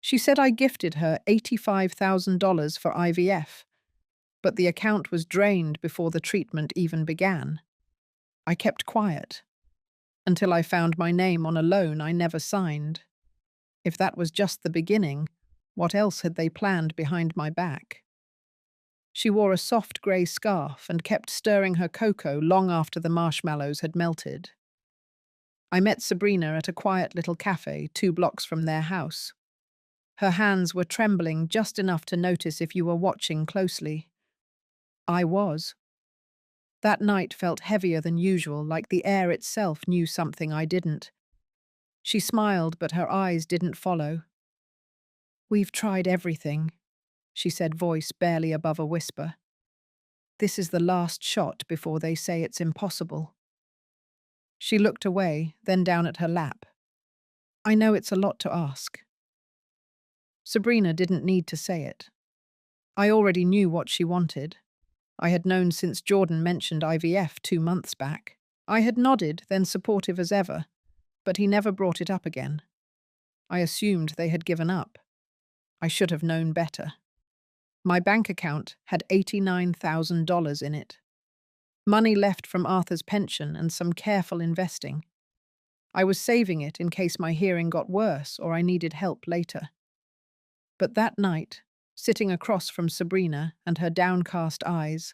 She said I gifted her $85,000 for IVF, but the account was drained before the treatment even began. I kept quiet until I found my name on a loan I never signed. If that was just the beginning, what else had they planned behind my back? She wore a soft grey scarf and kept stirring her cocoa long after the marshmallows had melted. I met Sabrina at a quiet little cafe 2 blocks from their house. Her hands were trembling just enough to notice if you were watching closely. I was. That night felt heavier than usual, like the air itself knew something I didn't. She smiled, but her eyes didn't follow. "We've tried everything," she said, voice barely above a whisper. "This is the last shot before they say it's impossible." She looked away, then down at her lap. "I know it's a lot to ask." Sabrina didn't need to say it. I already knew what she wanted. I had known since Jordan mentioned IVF 2 months back. I had nodded, then supportive as ever, but he never brought it up again. I assumed they had given up. I should have known better. My bank account had $89,000 in it. Money left from Arthur's pension and some careful investing. I was saving it in case my hearing got worse or I needed help later. But that night, sitting across from Sabrina and her downcast eyes,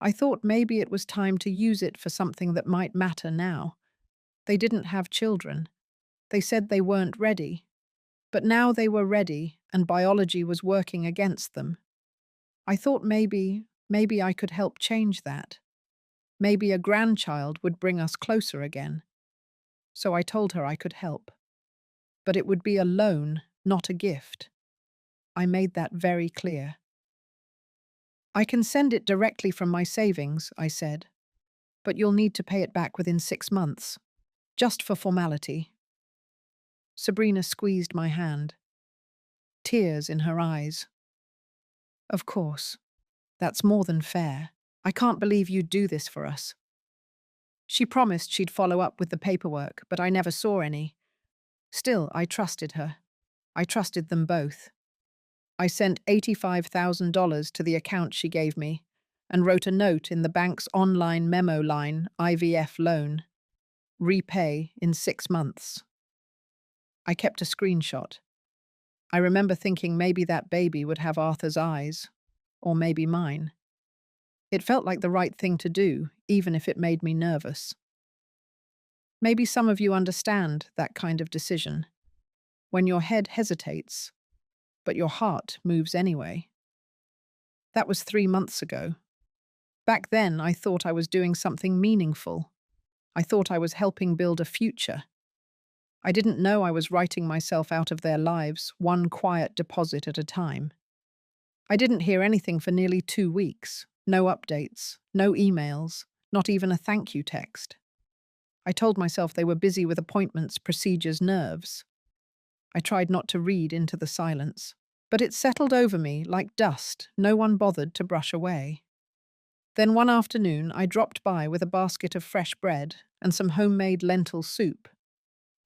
I thought maybe it was time to use it for something that might matter now. They didn't have children. They said they weren't ready. But now they were ready, and biology was working against them. I thought maybe I could help change that. Maybe a grandchild would bring us closer again. So I told her I could help. But it would be a loan, not a gift. I made that very clear. "I can send it directly from my savings," I said, "but you'll need to pay it back within 6 months, just for formality." Sabrina squeezed my hand, tears in her eyes. "Of course. That's more than fair. I can't believe you'd do this for us." She promised she'd follow up with the paperwork, but I never saw any. Still, I trusted her. I trusted them both. I sent $85,000 to the account she gave me and wrote a note in the bank's online memo line, IVF loan. Repay in 6 months. I kept a screenshot. I remember thinking maybe that baby would have Arthur's eyes, or maybe mine. It felt like the right thing to do, even if it made me nervous. Maybe some of you understand that kind of decision, when your head hesitates, but your heart moves anyway. That was 3 months ago. Back then, I thought I was doing something meaningful. I thought I was helping build a future. I didn't know I was writing myself out of their lives, one quiet deposit at a time. I didn't hear anything for nearly 2 weeks. No updates, no emails, not even a thank you text. I told myself they were busy with appointments, procedures, nerves. I tried not to read into the silence, but it settled over me like dust no one bothered to brush away. Then one afternoon, I dropped by with a basket of fresh bread and some homemade lentil soup.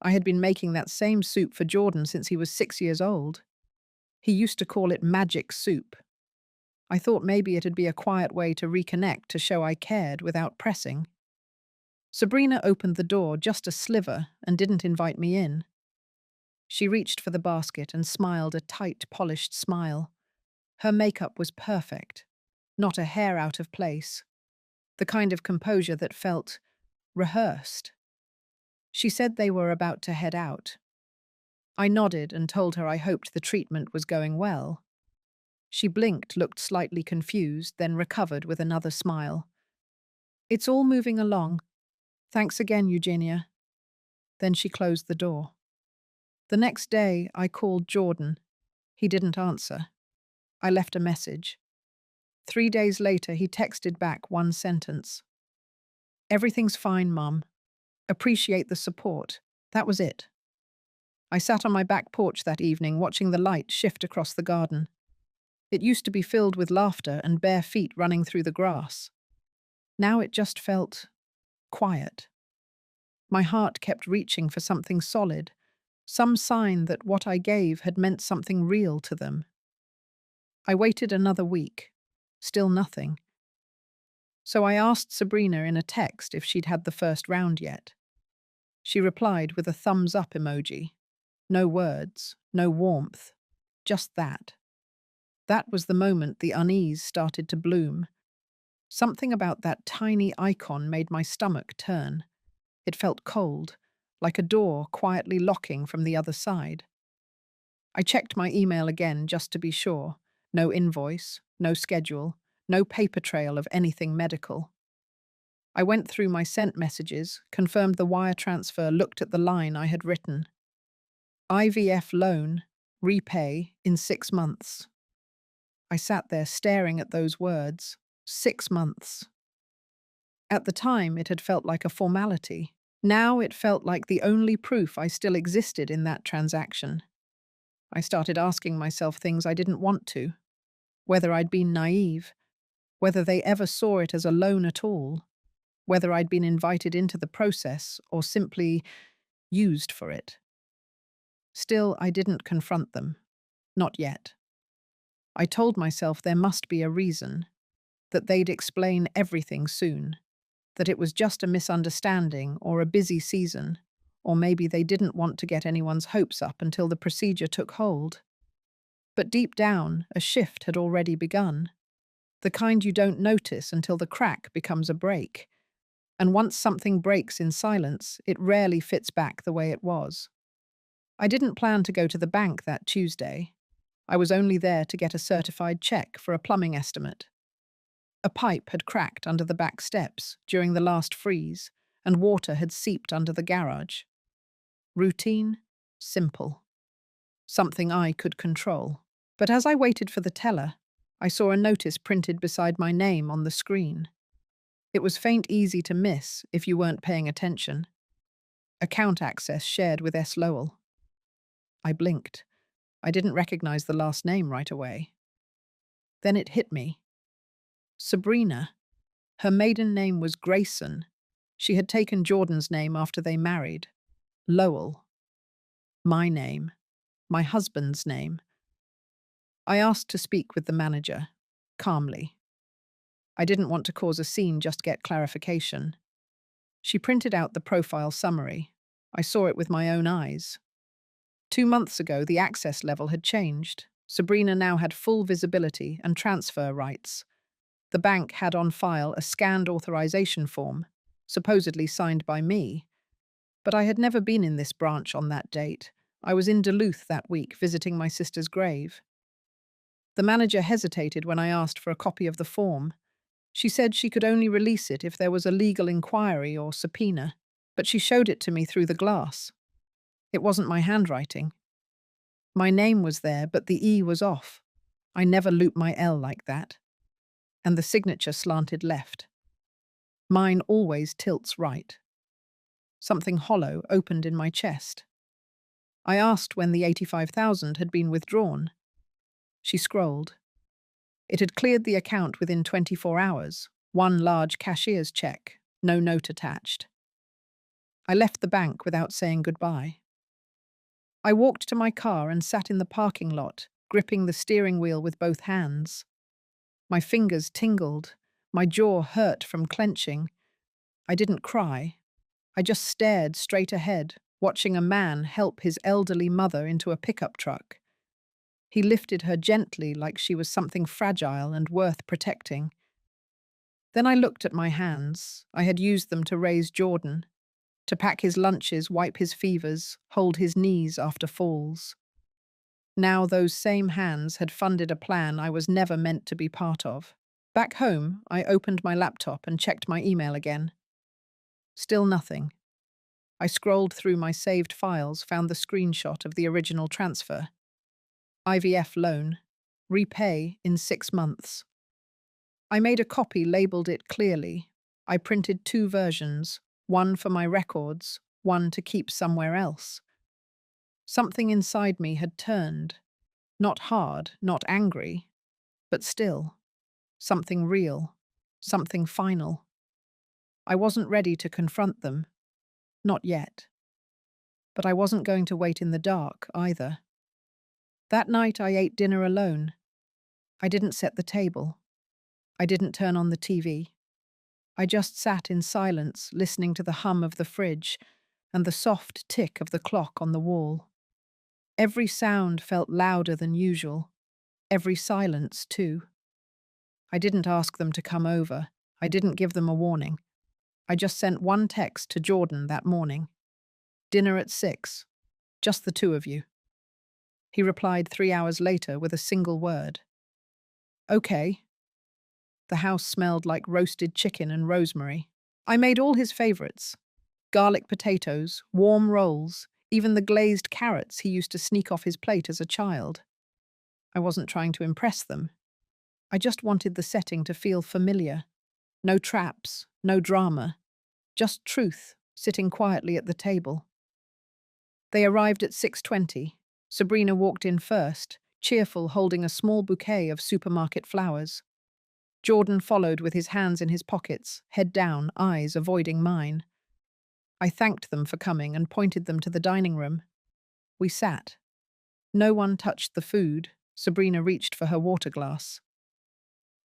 I had been making that same soup for Jordan since he was 6 years old. He used to call it magic soup. I thought maybe it'd be a quiet way to reconnect, to show I cared without pressing. Sabrina opened the door just a sliver and didn't invite me in. She reached for the basket and smiled a tight, polished smile. Her makeup was perfect, not a hair out of place. The kind of composure that felt rehearsed. She said they were about to head out. I nodded and told her I hoped the treatment was going well. She blinked, looked slightly confused, then recovered with another smile. "It's all moving along. Thanks again, Eugenia." Then she closed the door. The next day, I called Jordan. He didn't answer. I left a message. 3 days later, he texted back one sentence. "Everything's fine, Mum. Appreciate the support." That was it. I sat on my back porch that evening, watching the light shift across the garden. It used to be filled with laughter and bare feet running through the grass. Now it just felt quiet. My heart kept reaching for something solid, some sign that what I gave had meant something real to them. I waited another week. Still nothing. So I asked Sabrina in a text if she'd had the first round yet. She replied with a thumbs up emoji. No words, no warmth, just that. That was the moment the unease started to bloom. Something about that tiny icon made my stomach turn. It felt cold, like a door quietly locking from the other side. I checked my email again just to be sure. No invoice, no schedule, no paper trail of anything medical. I went through my sent messages, confirmed the wire transfer, looked at the line I had written. IVF loan, repay in 6 months. I sat there staring at those words. 6 months. At the time, it had felt like a formality. Now it felt like the only proof I still existed in that transaction. I started asking myself things I didn't want to. Whether I'd been naive, whether they ever saw it as a loan at all, whether I'd been invited into the process or simply used for it. Still, I didn't confront them. Not yet. I told myself there must be a reason, that they'd explain everything soon, that it was just a misunderstanding or a busy season, or maybe they didn't want to get anyone's hopes up until the procedure took hold. But deep down, a shift had already begun. The kind you don't notice until the crack becomes a break. And once something breaks in silence, it rarely fits back the way it was. I didn't plan to go to the bank that Tuesday. I was only there to get a certified check for a plumbing estimate. A pipe had cracked under the back steps during the last freeze, and water had seeped under the garage. Routine, simple. Something I could control. But as I waited for the teller, I saw a notice printed beside my name on the screen. It was faint, easy to miss if you weren't paying attention. Account access shared with S. Lowell. I blinked. I didn't recognize the last name right away. Then it hit me. Sabrina. Her maiden name was Grayson. She had taken Jordan's name after they married. Lowell. My name. My husband's name. I asked to speak with the manager, calmly. I didn't want to cause a scene, just get clarification. She printed out the profile summary. I saw it with my own eyes. 2 months ago, the access level had changed. Sabrina now had full visibility and transfer rights. The bank had on file a scanned authorization form, supposedly signed by me. But I had never been in this branch on that date. I was in Duluth that week visiting my sister's grave. The manager hesitated when I asked for a copy of the form. She said she could only release it if there was a legal inquiry or subpoena, but she showed it to me through the glass. It wasn't my handwriting. My name was there, but the E was off. I never loop my L like that. And the signature slanted left. Mine always tilts right. Something hollow opened in my chest. I asked when the 85,000 had been withdrawn. She scrolled. It had cleared the account within 24 hours, one large cashier's check, no note attached. I left the bank without saying goodbye. I walked to my car and sat in the parking lot, gripping the steering wheel with both hands. My fingers tingled, my jaw hurt from clenching. I didn't cry. I just stared straight ahead, watching a man help his elderly mother into a pickup truck. He lifted her gently like she was something fragile and worth protecting. Then I looked at my hands. I had used them to raise Jordan, to pack his lunches, wipe his fevers, hold his knees after falls. Now those same hands had funded a plan I was never meant to be part of. Back home, I opened my laptop and checked my email again. Still nothing. I scrolled through my saved files, found the screenshot of the original transfer. IVF loan. Repay in 6 months. I made a copy, labeled it clearly. I printed 2 versions, one for my records, one to keep somewhere else. Something inside me had turned. Not hard, not angry, but still. Something real. Something final. I wasn't ready to confront them. Not yet. But I wasn't going to wait in the dark either. That night I ate dinner alone. I didn't set the table. I didn't turn on the TV. I just sat in silence, listening to the hum of the fridge and the soft tick of the clock on the wall. Every sound felt louder than usual. Every silence, too. I didn't ask them to come over. I didn't give them a warning. I just sent one text to Jordan that morning. Dinner at 6. Just the two of you. He replied 3 hours later with a single word. Okay. The house smelled like roasted chicken and rosemary. I made all his favorites. Garlic potatoes, warm rolls, even the glazed carrots he used to sneak off his plate as a child. I wasn't trying to impress them. I just wanted the setting to feel familiar. No traps, no drama. Just truth, sitting quietly at the table. They arrived at 6:20. Sabrina walked in first, cheerful, holding a small bouquet of supermarket flowers. Jordan followed with his hands in his pockets, head down, eyes avoiding mine. I thanked them for coming and pointed them to the dining room. We sat. No one touched the food. Sabrina reached for her water glass.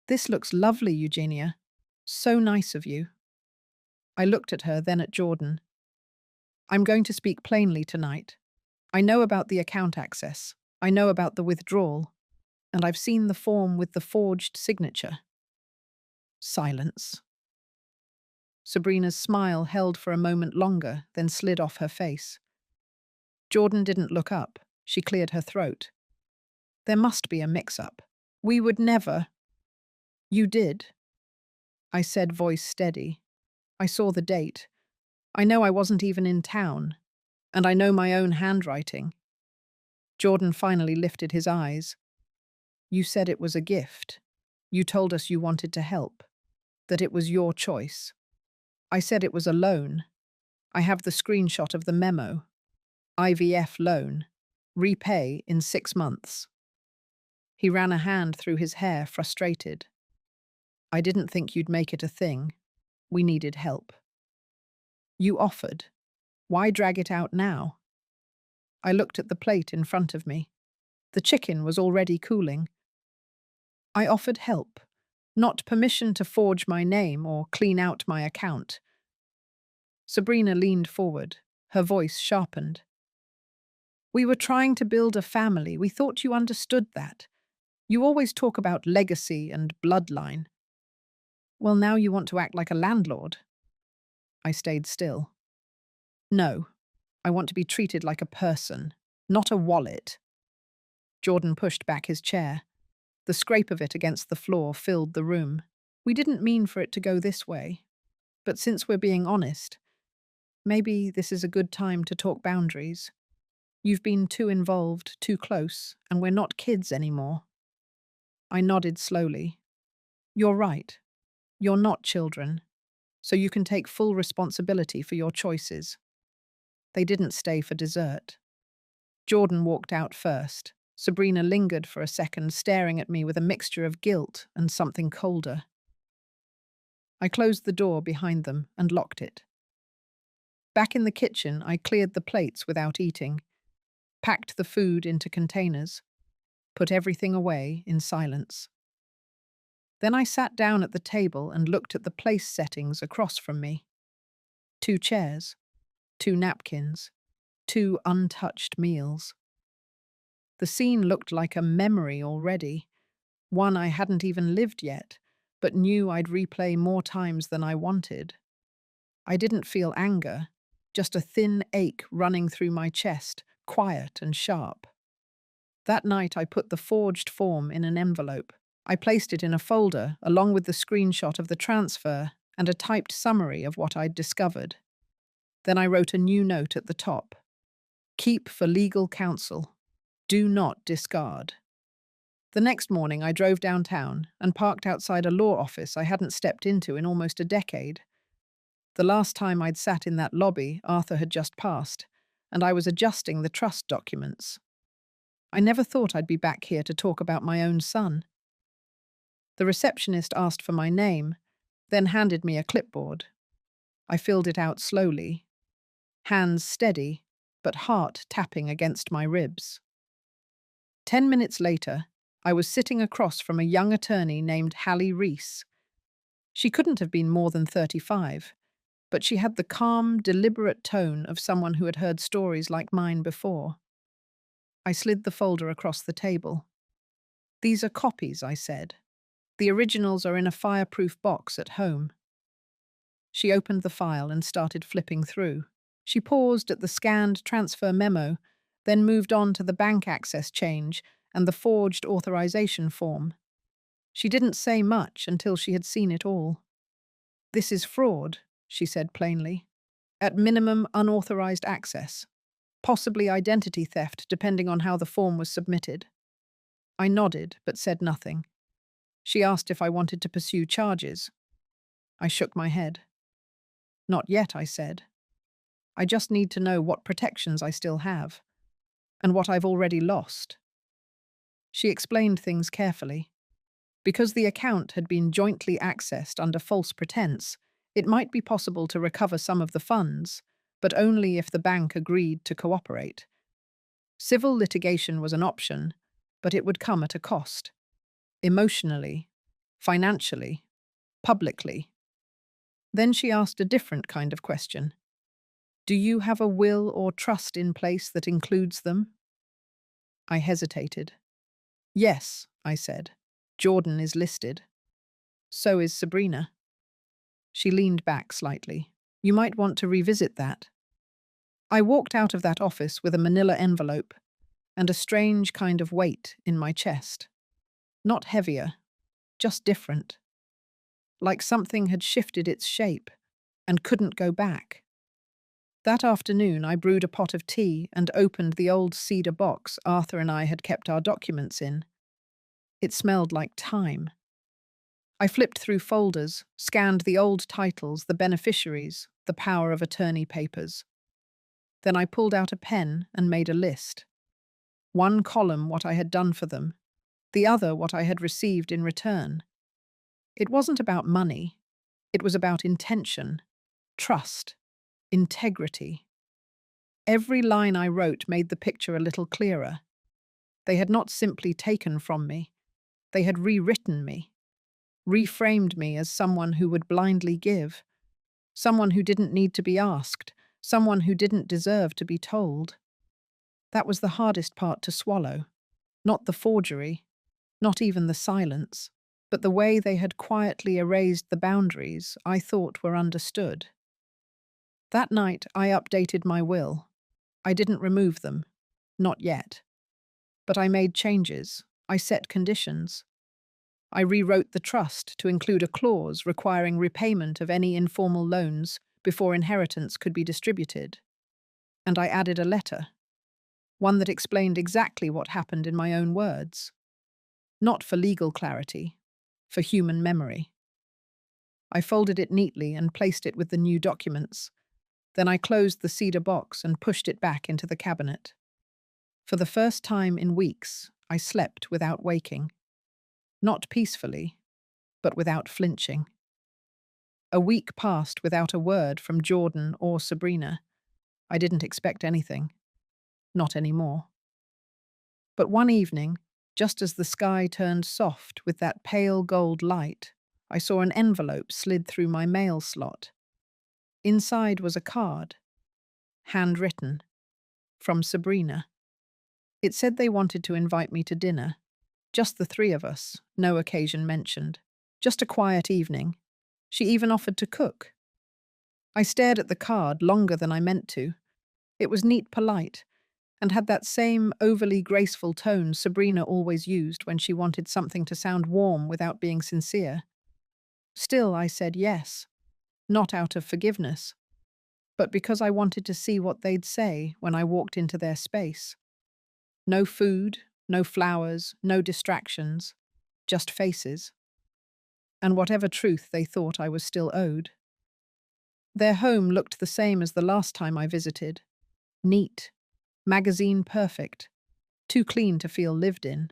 This looks lovely, Eugenia. So nice of you. I looked at her, then at Jordan. I'm going to speak plainly tonight. I know about the account access. I know about the withdrawal. And I've seen the form with the forged signature. Silence. Sabrina's smile held for a moment longer, then slid off her face. Jordan didn't look up. She cleared her throat. There must be a mix-up. We would never. You did. I said, voice steady. I saw the date. I know I wasn't even in town. And I know my own handwriting. Jordan finally lifted his eyes. You said it was a gift. You told us you wanted to help. That it was your choice. I said it was a loan. I have the screenshot of the memo. IVF loan. Repay in 6 months. He ran a hand through his hair, frustrated. I didn't think you'd make it a thing. We needed help. You offered. Why drag it out now? I looked at the plate in front of me. The chicken was already cooling. I offered help, not permission to forge my name or clean out my account. Sabrina leaned forward, her voice sharpened. We were trying to build a family. We thought you understood that. You always talk about legacy and bloodline. Well, now you want to act like a landlord. I stayed still. No, I want to be treated like a person, not a wallet. Jordan pushed back his chair. The scrape of it against the floor filled the room. We didn't mean for it to go this way. But since we're being honest, maybe this is a good time to talk boundaries. You've been too involved, too close, and we're not kids anymore. I nodded slowly. You're right. You're not children, so you can take full responsibility for your choices. They didn't stay for dessert. Jordan walked out first. Sabrina lingered for a second, staring at me with a mixture of guilt and something colder. I closed the door behind them and locked it. Back in the kitchen, I cleared the plates without eating, packed the food into containers, put everything away in silence. Then I sat down at the table and looked at the place settings across from me. 2 chairs, 2 napkins, 2 untouched meals. The scene looked like a memory already, one I hadn't even lived yet, but knew I'd replay more times than I wanted. I didn't feel anger, just a thin ache running through my chest, quiet and sharp. That night I put the forged form in an envelope. I placed it in a folder, along with the screenshot of the transfer and a typed summary of what I'd discovered. Then I wrote a new note at the top. Keep for legal counsel. Do not discard. The next morning I drove downtown and parked outside a law office I hadn't stepped into in almost a decade. The last time I'd sat in that lobby, Arthur had just passed, and I was adjusting the trust documents. I never thought I'd be back here to talk about my own son. The receptionist asked for my name, then handed me a clipboard. I filled it out slowly. Hands steady, but heart tapping against my ribs. 10 minutes later, I was sitting across from a young attorney named Hallie Reese. She couldn't have been more than 35, but she had the calm, deliberate tone of someone who had heard stories like mine before. I slid the folder across the table. "These are copies," I said. "The originals are in a fireproof box at home." She opened the file and started flipping through. She paused at the scanned transfer memo, then moved on to the bank access change and the forged authorization form. She didn't say much until she had seen it all. "This is fraud," she said plainly. "At minimum, unauthorized access. Possibly identity theft, depending on how the form was submitted." I nodded, but said nothing. She asked if I wanted to pursue charges. I shook my head. "Not yet," I said. "I just need to know what protections I still have, and what I've already lost." She explained things carefully. Because the account had been jointly accessed under false pretense, it might be possible to recover some of the funds, but only if the bank agreed to cooperate. Civil litigation was an option, but it would come at a cost. Emotionally, financially, publicly. Then she asked a different kind of question. "Do you have a will or trust in place that includes them?" I hesitated. "Yes," I said. "Jordan is listed. So is Sabrina." She leaned back slightly. "You might want to revisit that." I walked out of that office with a manila envelope and a strange kind of weight in my chest. Not heavier, just different. Like something had shifted its shape and couldn't go back. That afternoon, I brewed a pot of tea and opened the old cedar box Arthur and I had kept our documents in. It smelled like time. I flipped through folders, scanned the old titles, the beneficiaries, the power of attorney papers. Then I pulled out a pen and made a list. One column what I had done for them, the other what I had received in return. It wasn't about money. It was about intention, trust, integrity. Every line I wrote made the picture a little clearer. They had not simply taken from me. They had rewritten me, reframed me as someone who would blindly give, someone who didn't need to be asked, someone who didn't deserve to be told. That was the hardest part to swallow. Not the forgery, not even the silence, but the way they had quietly erased the boundaries I thought were understood. That night, I updated my will. I didn't remove them. Not yet. But I made changes. I set conditions. I rewrote the trust to include a clause requiring repayment of any informal loans before inheritance could be distributed. And I added a letter, one that explained exactly what happened in my own words. Not for legal clarity, for human memory. I folded it neatly and placed it with the new documents. Then I closed the cedar box and pushed it back into the cabinet. For the first time in weeks, I slept without waking. Not peacefully, but without flinching. A week passed without a word from Jordan or Sabrina. I didn't expect anything. Not anymore. But one evening, just as the sky turned soft with that pale gold light, I saw an envelope slid through my mail slot. Inside was a card, handwritten, from Sabrina. It said they wanted to invite me to dinner. Just the three of us, no occasion mentioned. Just a quiet evening. She even offered to cook. I stared at the card longer than I meant to. It was neat, polite, and had that same overly graceful tone Sabrina always used when she wanted something to sound warm without being sincere. Still, I said yes, not out of forgiveness, but because I wanted to see what they'd say when I walked into their space. No food, no flowers, no distractions, just faces. And whatever truth they thought I was still owed. Their home looked the same as the last time I visited. Neat, magazine perfect, too clean to feel lived in.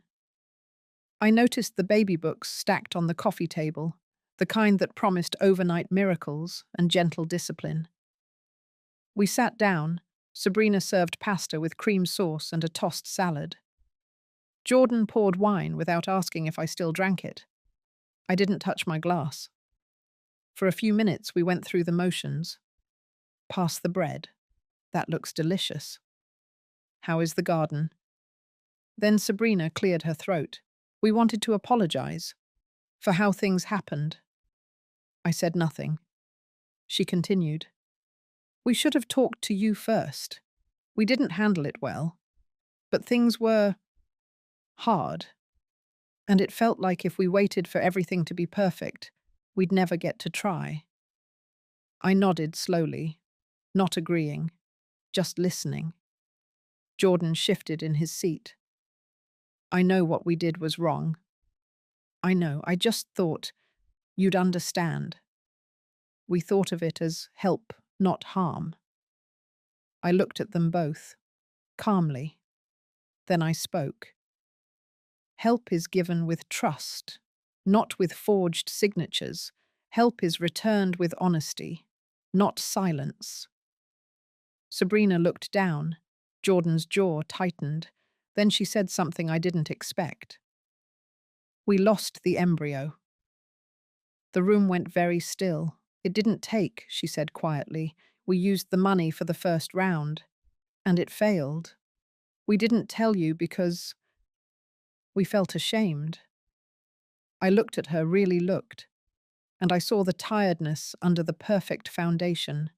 I noticed the baby books stacked on the coffee table, the kind that promised overnight miracles and gentle discipline. We sat down, Sabrina served pasta with cream sauce and a tossed salad. Jordan poured wine without asking if I still drank it. I didn't touch my glass. For a few minutes, we went through the motions. Pass the bread. That looks delicious. How is the garden? Then Sabrina cleared her throat. We wanted to apologize for how things happened. I said nothing. She continued. We should have talked to you first. We didn't handle it well. But things were hard. And it felt like if we waited for everything to be perfect, we'd never get to try. I nodded slowly, not agreeing, just listening. Jordan shifted in his seat. I know what we did was wrong. I know, I just thought you'd understand. We thought of it as help, not harm. I looked at them both, calmly. Then I spoke. Help is given with trust, not with forged signatures. Help is returned with honesty, not silence. Sabrina looked down. Jordan's jaw tightened. Then she said something I didn't expect. We lost the embryo. The room went very still. It didn't take, she said quietly. We used the money for the first round. And it failed. We didn't tell you because we felt ashamed. I looked at her, really looked, and I saw the tiredness under the perfect foundation,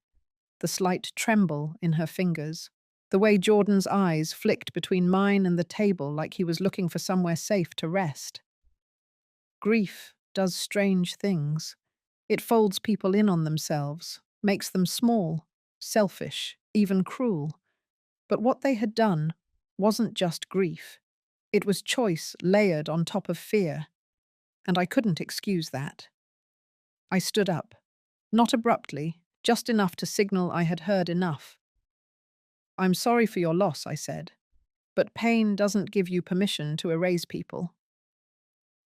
the slight tremble in her fingers, the way Jordan's eyes flicked between mine and the table like he was looking for somewhere safe to rest. Grief does strange things. It folds people in on themselves, makes them small, selfish, even cruel. But what they had done wasn't just grief. It was choice layered on top of fear, and I couldn't excuse that. I stood up, not abruptly, just enough to signal I had heard enough. I'm sorry for your loss, I said, but pain doesn't give you permission to erase people.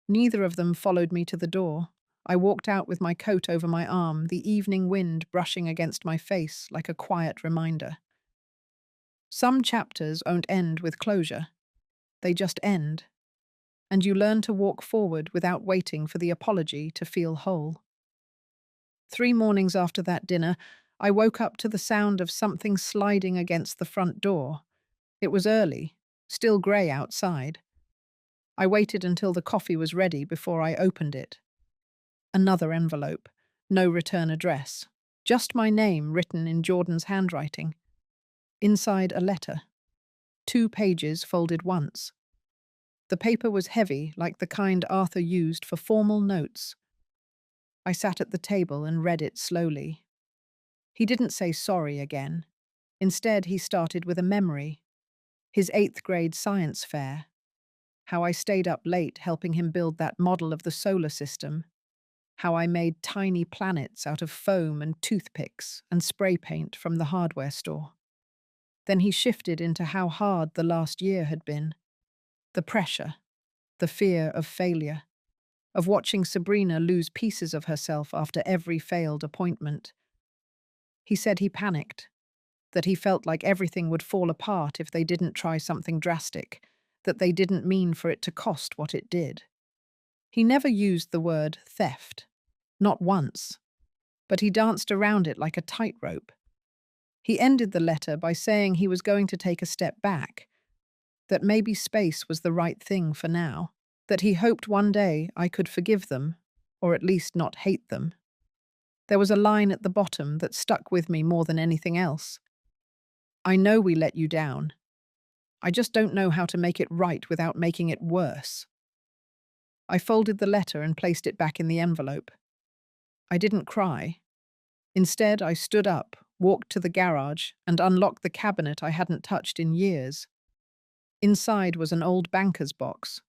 Neither of them followed me to the door. I walked out with my coat over my arm, the evening wind brushing against my face like a quiet reminder. Some chapters won't end with closure. They just end. And you learn to walk forward without waiting for the apology to feel whole. 3 mornings after that dinner, I woke up to the sound of something sliding against the front door. It was early, still grey outside. I waited until the coffee was ready before I opened it. Another envelope, no return address, just my name written in Jordan's handwriting. Inside a letter. 2 pages folded once. The paper was heavy, like the kind Arthur used for formal notes. I sat at the table and read it slowly. He didn't say sorry again. Instead, he started with a memory. His 8th grade science fair. How I stayed up late helping him build that model of the solar system. How I made tiny planets out of foam and toothpicks and spray paint from the hardware store. Then he shifted into how hard the last year had been. The pressure, the fear of failure, of watching Sabrina lose pieces of herself after every failed appointment. He said he panicked, that he felt like everything would fall apart if they didn't try something drastic, that they didn't mean for it to cost what it did. He never used the word theft, not once, but he danced around it like a tightrope. He ended the letter by saying he was going to take a step back, that maybe space was the right thing for now, that he hoped one day I could forgive them, or at least not hate them. There was a line at the bottom that stuck with me more than anything else. I know we let you down. I just don't know how to make it right without making it worse. I folded the letter and placed it back in the envelope. I didn't cry. Instead, I stood up, walked to the garage, and unlocked the cabinet I hadn't touched in years. Inside was an old banker's box,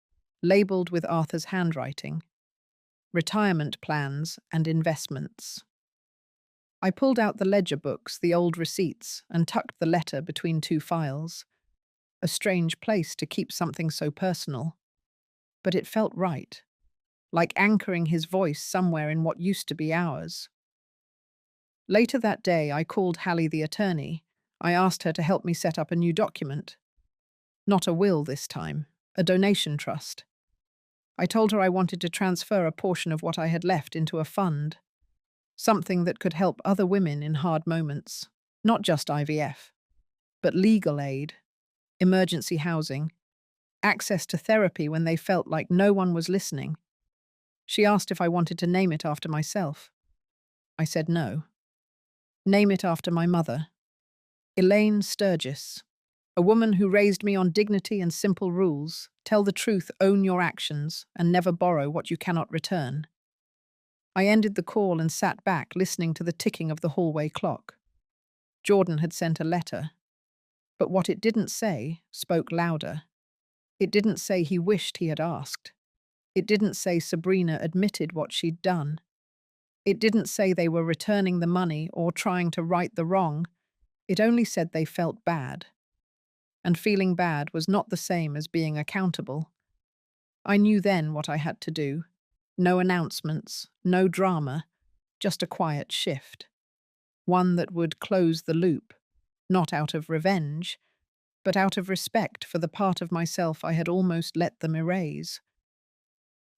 labeled with Arthur's handwriting. Retirement plans and investments. I pulled out the ledger books, the old receipts, and tucked the letter between 2 files. A strange place to keep something so personal. But it felt right, like anchoring his voice somewhere in what used to be ours. Later that day, I called Hallie the attorney. I asked her to help me set up a new document. Not a will this time, a donation trust. I told her I wanted to transfer a portion of what I had left into a fund, something that could help other women in hard moments, not just IVF, but legal aid, emergency housing, access to therapy when they felt like no one was listening. She asked if I wanted to name it after myself. I said no. Name it after my mother, Elaine Sturgis, a woman who raised me on dignity and simple rules. Tell the truth, own your actions, and never borrow what you cannot return. I ended the call and sat back, listening to the ticking of the hallway clock. Jordan had sent a letter, but what it didn't say spoke louder. It didn't say he wished he had asked. It didn't say Sabrina admitted what she'd done. It didn't say they were returning the money or trying to right the wrong. It only said they felt bad. And feeling bad was not the same as being accountable. I knew then what I had to do. No announcements, no drama, just a quiet shift. One that would close the loop, not out of revenge, but out of respect for the part of myself I had almost let them erase.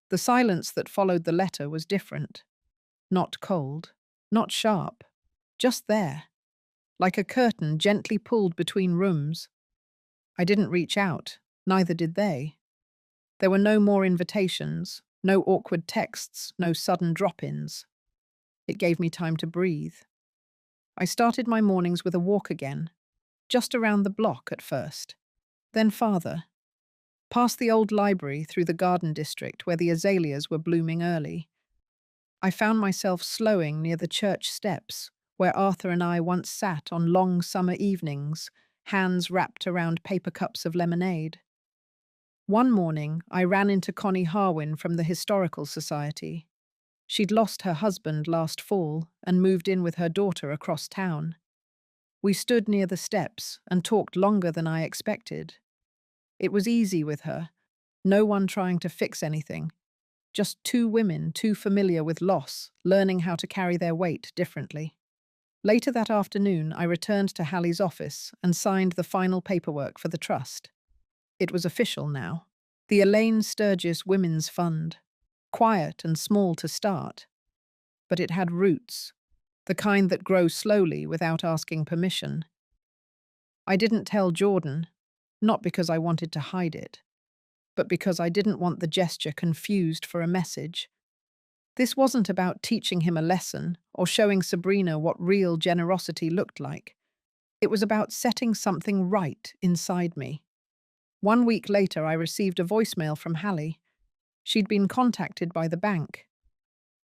The silence that followed the letter was different. Not cold, not sharp, just there, like a curtain gently pulled between rooms. I didn't reach out, neither did they. There were no more invitations, no awkward texts, no sudden drop-ins. It gave me time to breathe. I started my mornings with a walk again, just around the block at first, then farther, past the old library through the garden district where the azaleas were blooming early. I found myself slowing near the church steps, where Arthur and I once sat on long summer evenings, hands wrapped around paper cups of lemonade. One morning, I ran into Connie Harwin from the Historical Society. She'd lost her husband last fall and moved in with her daughter across town. We stood near the steps and talked longer than I expected. It was easy with her, no one trying to fix anything. Just two women too familiar with loss, learning how to carry their weight differently. Later that afternoon, I returned to Hallie's office and signed the final paperwork for the trust. It was official now. The Elaine Sturgis Women's Fund. Quiet and small to start. But it had roots, the kind that grow slowly without asking permission. I didn't tell Jordan, not because I wanted to hide it, but because I didn't want the gesture confused for a message. This wasn't about teaching him a lesson or showing Sabrina what real generosity looked like. It was about setting something right inside me. 1 week later, I received a voicemail from Hallie. She'd been contacted by the bank.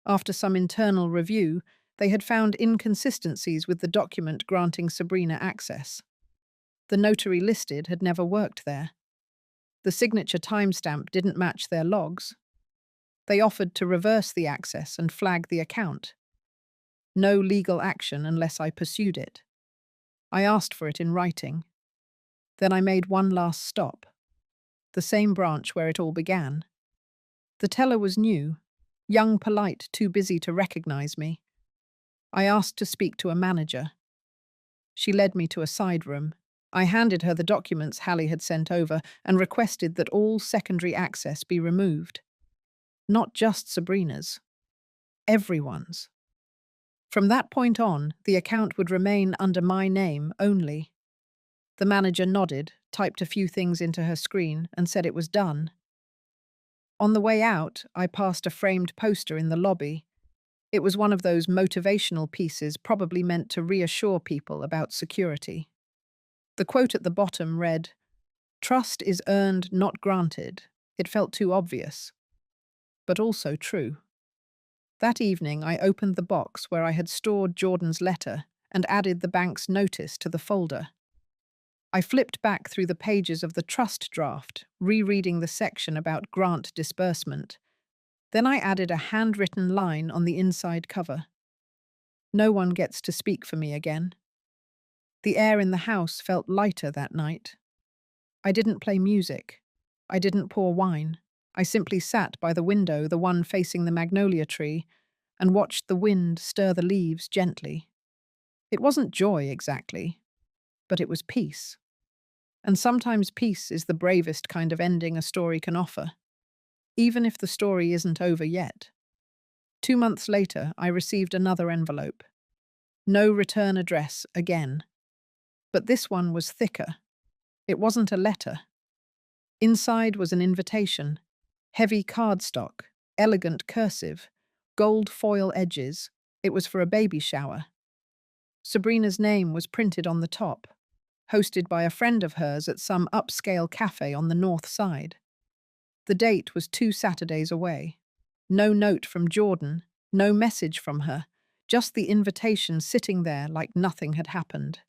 After some internal review, they had found inconsistencies with the document granting Sabrina access. The notary listed had never worked there. The signature timestamp didn't match their logs. They offered to reverse the access and flag the account. No legal action unless I pursued it. I asked for it in writing. Then I made one last stop. The same branch where it all began. The teller was new, young, polite, too busy to recognize me. I asked to speak to a manager. She led me to a side room. I handed her the documents Hallie had sent over and requested that all secondary access be removed. Not just Sabrina's. Everyone's. From that point on, the account would remain under my name only. The manager nodded, typed a few things into her screen, and said it was done. On the way out, I passed a framed poster in the lobby. It was one of those motivational pieces probably meant to reassure people about security. The quote at the bottom read, "Trust is earned, not granted." It felt too obvious, but also true. That evening, I opened the box where I had stored Jordan's letter and added the bank's notice to the folder. I flipped back through the pages of the trust draft, rereading the section about grant disbursement. Then I added a handwritten line on the inside cover. No one gets to speak for me again. The air in the house felt lighter that night. I didn't play music. I didn't pour wine. I simply sat by the window, the one facing the magnolia tree, and watched the wind stir the leaves gently. It wasn't joy exactly. but it was peace. And sometimes peace is the bravest kind of ending a story can offer, even if the story isn't over yet. 2 months later, I received another envelope. No return address again. But this one was thicker. It wasn't a letter. Inside was an invitation. Heavy cardstock, elegant cursive, gold foil edges. It was for a baby shower. Sabrina's name was printed on the top, hosted by a friend of hers at some upscale cafe on the north side. The date was 2 Saturdays away. No note from Jordan, no message from her, just the invitation sitting there like nothing had happened.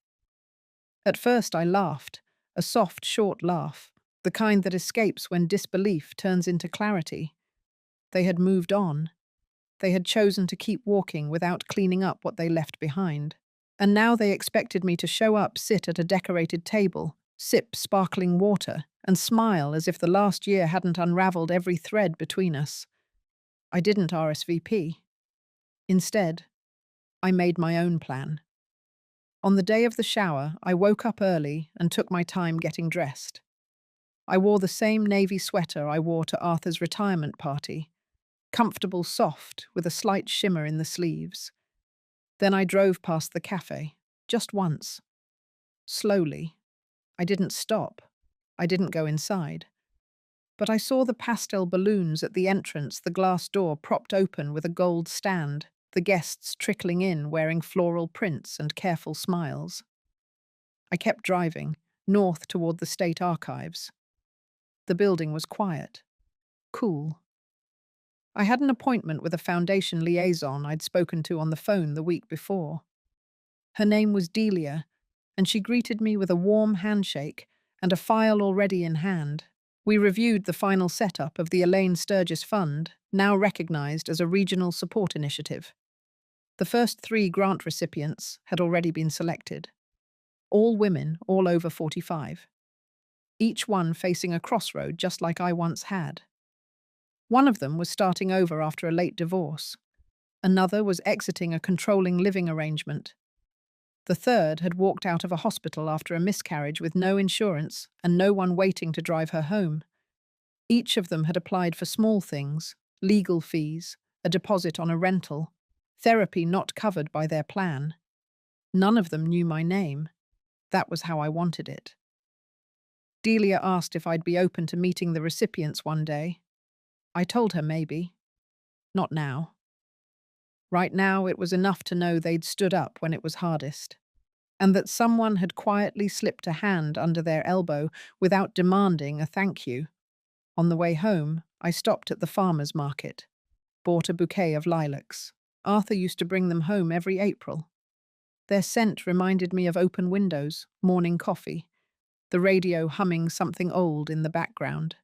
At first I laughed, a soft, short laugh, the kind that escapes when disbelief turns into clarity. They had moved on. They had chosen to keep walking without cleaning up what they left behind. And now they expected me to show up, sit at a decorated table, sip sparkling water, and smile as if the last year hadn't unraveled every thread between us. I didn't RSVP. Instead, I made my own plan. On the day of the shower, I woke up early and took my time getting dressed. I wore the same navy sweater I wore to Arthur's retirement party, comfortable, soft, with a slight shimmer in the sleeves. Then I drove past the cafe, just once. Slowly. I didn't stop. I didn't go inside. But I saw the pastel balloons at the entrance, the glass door propped open with a gold stand, the guests trickling in wearing floral prints and careful smiles. I kept driving, north toward the state archives. The building was quiet, cool. I had an appointment with a foundation liaison I'd spoken to on the phone the week before. Her name was Delia, and she greeted me with a warm handshake and a file already in hand. We reviewed the final setup of the Elaine Sturgis Fund, now recognized as a regional support initiative. The first 3 grant recipients had already been selected. All women, all over 45. Each one facing a crossroad just like I once had. One of them was starting over after a late divorce. Another was exiting a controlling living arrangement. The third had walked out of a hospital after a miscarriage with no insurance and no one waiting to drive her home. Each of them had applied for small things, legal fees, a deposit on a rental, therapy not covered by their plan. None of them knew my name. That was how I wanted it. Delia asked if I'd be open to meeting the recipients one day. I told her maybe. Not now. Right now, it was enough to know they'd stood up when it was hardest, and that someone had quietly slipped a hand under their elbow without demanding a thank you. On the way home, I stopped at the farmer's market, bought a bouquet of lilacs. Arthur used to bring them home every April. Their scent reminded me of open windows, morning coffee, the radio humming something old in the background.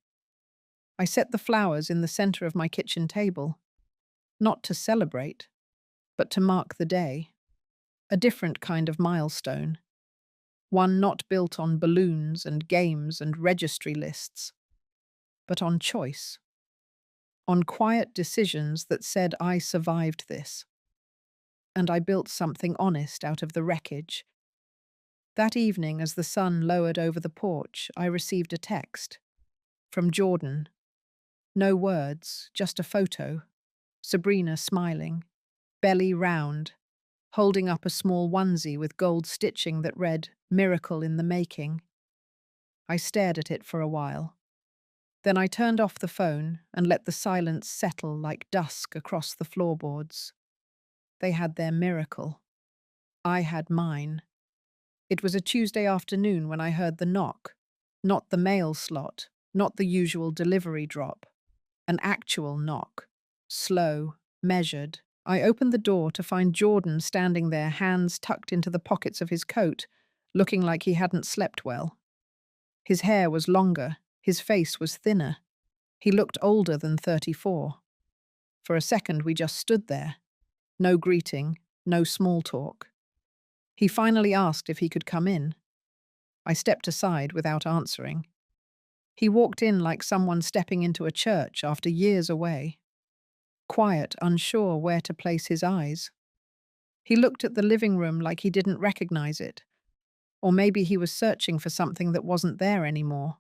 I set the flowers in the center of my kitchen table, not to celebrate, but to mark the day. A different kind of milestone. One not built on balloons and games and registry lists, but on choice. On quiet decisions that said I survived this. And I built something honest out of the wreckage. That evening, as the sun lowered over the porch, I received a text. From Jordan. No words, just a photo. Sabrina smiling, belly round, holding up a small onesie with gold stitching that read, "Miracle in the making." I stared at it for a while. Then I turned off the phone and let the silence settle like dusk across the floorboards. They had their miracle. I had mine. It was a Tuesday afternoon when I heard the knock. Not the mail slot, not the usual delivery drop. An actual knock. Slow, measured. I opened the door to find Jordan standing there, hands tucked into the pockets of his coat, looking like he hadn't slept well. His hair was longer, his face was thinner. He looked older than 34. For a second we just stood there. No greeting, no small talk. He finally asked if he could come in. I stepped aside without answering. He walked in like someone stepping into a church after years away. Quiet, unsure where to place his eyes. He looked at the living room like he didn't recognize it. Or maybe he was searching for something that wasn't there anymore.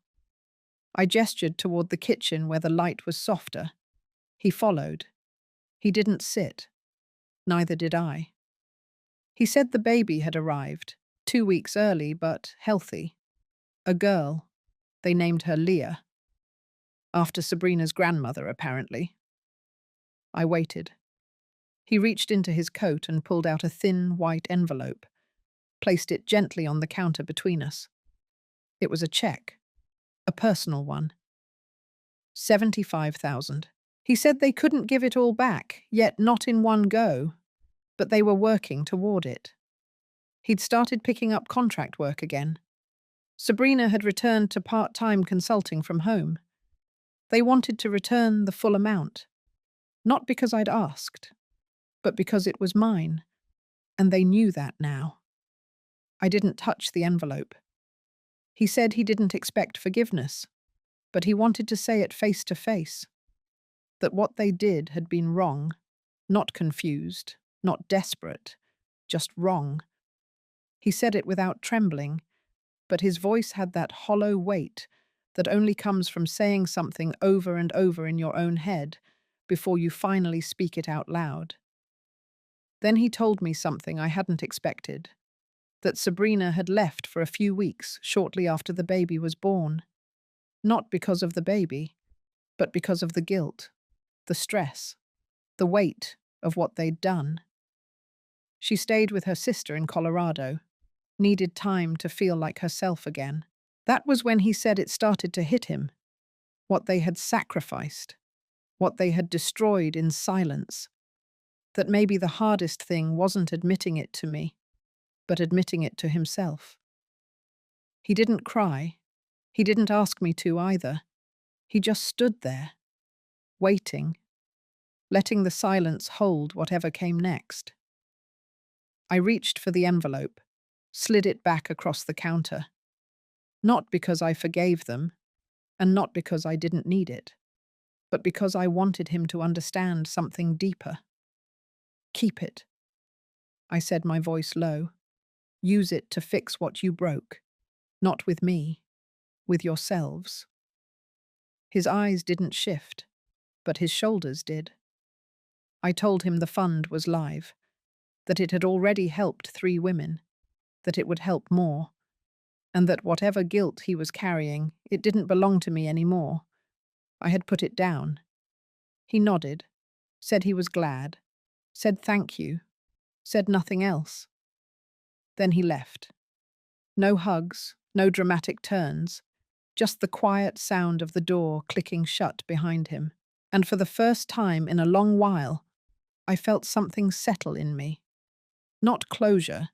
I gestured toward the kitchen where the light was softer. He followed. He didn't sit. Neither did I. He said the baby had arrived, 2 weeks early but healthy. A girl. They named her Leah. After Sabrina's grandmother, apparently. I waited. He reached into his coat and pulled out a thin, white envelope, placed it gently on the counter between us. It was a check. A personal one. 75,000. He said they couldn't give it all back, yet not in one go, but they were working toward it. He'd started picking up contract work again. Sabrina had returned to part-time consulting from home. They wanted to return the full amount, not because I'd asked, but because it was mine, and they knew that now. I didn't touch the envelope. He said he didn't expect forgiveness, but he wanted to say it face to face, that what they did had been wrong, not confused, not desperate, just wrong. He said it without trembling, but his voice had that hollow weight that only comes from saying something over and over in your own head before you finally speak it out loud. Then he told me something I hadn't expected, that Sabrina had left for a few weeks shortly after the baby was born. Not because of the baby, but because of the guilt, the stress, the weight of what they'd done. She stayed with her sister in Colorado, needed time to feel like herself again. That was when he said it started to hit him, what they had sacrificed, what they had destroyed in silence, that maybe the hardest thing wasn't admitting it to me, but admitting it to himself. He didn't cry. He didn't ask me to either. He just stood there, waiting, letting the silence hold whatever came next. I reached for the envelope, slid it back across the counter. Not because I forgave them, and not because I didn't need it, but because I wanted him to understand something deeper. Keep it, I said, my voice low. Use it to fix what you broke. Not with me, with yourselves. His eyes didn't shift, but his shoulders did. I told him the fund was live, that it had already helped 3 women, that it would help more, and that whatever guilt he was carrying, it didn't belong to me anymore. I had put it down. He nodded, said he was glad, said thank you, said nothing else. Then he left. No hugs, no dramatic turns, just the quiet sound of the door clicking shut behind him. And for the first time in a long while, I felt something settle in me. Not closure,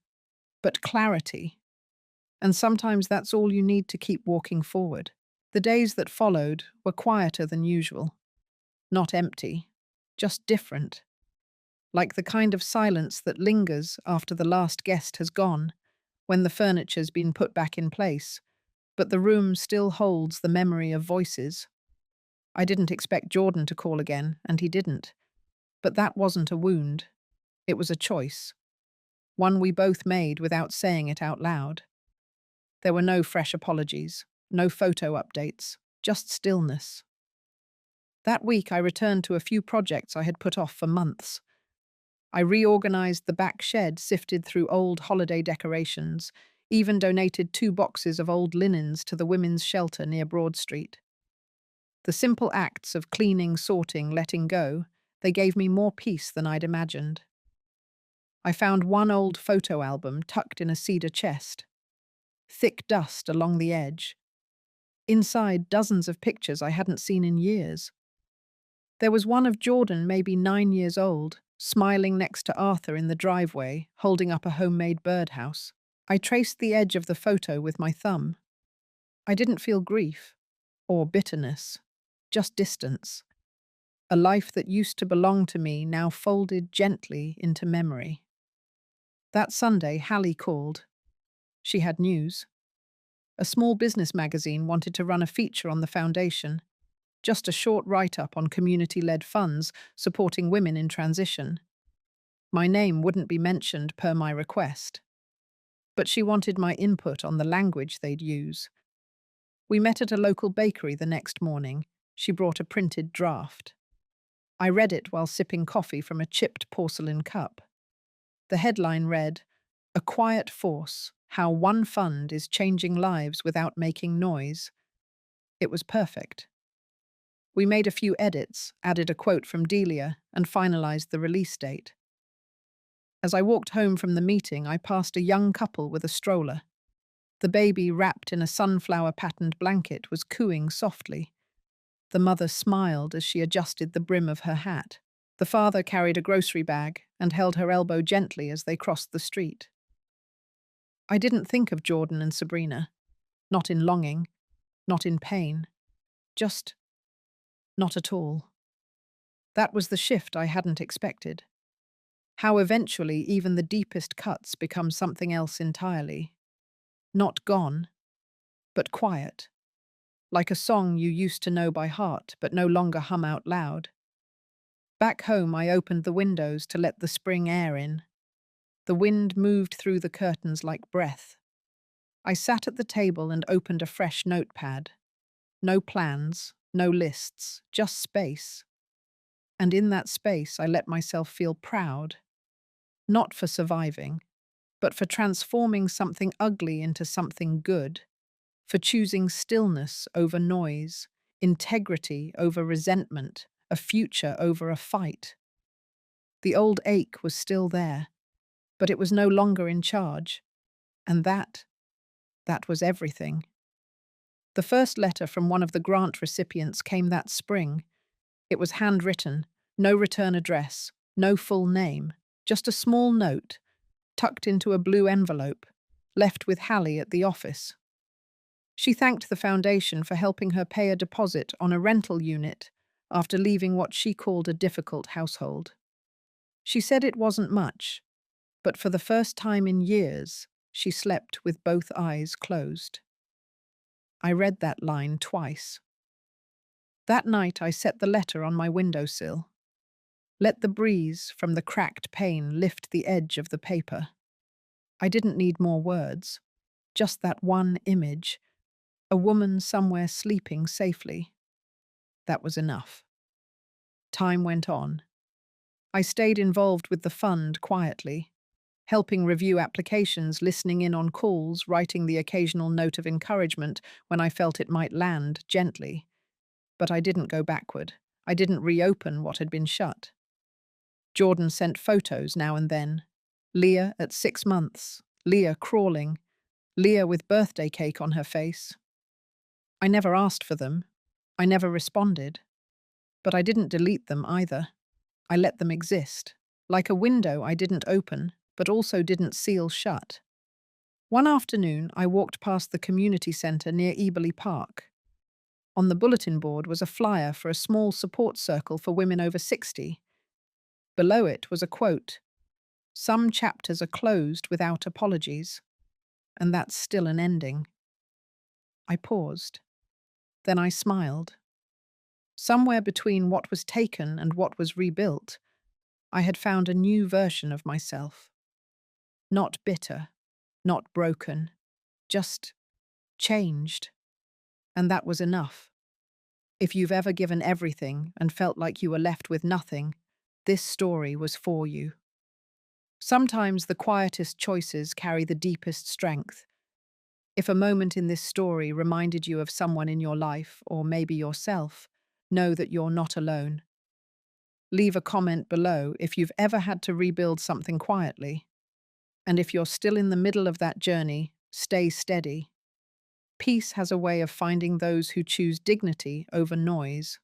but clarity. And sometimes that's all you need to keep walking forward. The days that followed were quieter than usual. Not empty, just different. Like the kind of silence that lingers after the last guest has gone, when the furniture's been put back in place, but the room still holds the memory of voices. I didn't expect Jordan to call again, and he didn't. But that wasn't a wound. It was a choice. One we both made without saying it out loud. There were no fresh apologies, no photo updates, just stillness. That week I returned to a few projects I had put off for months. I reorganized the back shed, sifted through old holiday decorations, even donated 2 boxes of old linens to the women's shelter near Broad Street. The simple acts of cleaning, sorting, letting go, they gave me more peace than I'd imagined. I found one old photo album tucked in a cedar chest. Thick dust along the edge. Inside, dozens of pictures I hadn't seen in years. There was one of Jordan, maybe 9 years old, smiling next to Arthur in the driveway, holding up a homemade birdhouse. I traced the edge of the photo with my thumb. I didn't feel grief or bitterness, just distance. A life that used to belong to me now folded gently into memory. That Sunday, Hallie called. She had news. A small business magazine wanted to run a feature on the foundation, just a short write-up on community-led funds supporting women in transition. My name wouldn't be mentioned per my request. but she wanted my input on the language they'd use. We met at a local bakery the next morning. She brought a printed draft. I read it while sipping coffee from a chipped porcelain cup. The headline read, "A Quiet Force, How One Fund is Changing Lives Without Making Noise." It was perfect. We made a few edits, added a quote from Delia, and finalized the release date. As I walked home from the meeting, I passed a young couple with a stroller. The baby, wrapped in a sunflower-patterned blanket, was cooing softly. The mother smiled as she adjusted the brim of her hat. The father carried a grocery bag and held her elbow gently as they crossed the street. I didn't think of Jordan and Sabrina. Not in longing, not in pain. Just not at all. That was the shift I hadn't expected. How eventually even the deepest cuts become something else entirely. Not gone, but quiet. Like a song you used to know by heart but no longer hum out loud. Back home, I opened the windows to let the spring air in. The wind moved through the curtains like breath. I sat at the table and opened a fresh notepad. No plans, no lists, just space. And in that space, I let myself feel proud. Not for surviving, but for transforming something ugly into something good. For choosing stillness over noise, integrity over resentment, a future over a fight. The old ache was still there, but it was no longer in charge. And that was everything. The first letter from one of the grant recipients came that spring. It was handwritten, no return address, no full name, just a small note, tucked into a blue envelope, left with Hallie at the office. She thanked the foundation for helping her pay a deposit on a rental unit after leaving what she called a difficult household. She said it wasn't much, but for the first time in years, she slept with both eyes closed. I read that line twice. That night, I set the letter on my windowsill. Let the breeze from the cracked pane lift the edge of the paper. I didn't need more words, just that one image, a woman somewhere sleeping safely. That was enough. Time went on. I stayed involved with the fund quietly, helping review applications, listening in on calls, writing the occasional note of encouragement when I felt it might land gently. But I didn't go backward. I didn't reopen what had been shut. Jordan sent photos now and then. Leah at 6 months, Leah crawling, Leah with birthday cake on her face. I never asked for them. I never responded. But I didn't delete them either. I let them exist, like a window I didn't open, but also didn't seal shut. One afternoon, I walked past the community centre near Eberly Park. On the bulletin board was a flyer for a small support circle for women over 60. Below it was a quote, "Some chapters are closed without apologies, and that's still an ending." I paused. Then I smiled. Somewhere between what was taken and what was rebuilt, I had found a new version of myself. Not bitter, not broken, just changed. And that was enough. If you've ever given everything and felt like you were left with nothing, this story was for you. Sometimes the quietest choices carry the deepest strength. If a moment in this story reminded you of someone in your life, or maybe yourself, know that you're not alone. Leave a comment below if you've ever had to rebuild something quietly. And if you're still in the middle of that journey, stay steady. Peace has a way of finding those who choose dignity over noise.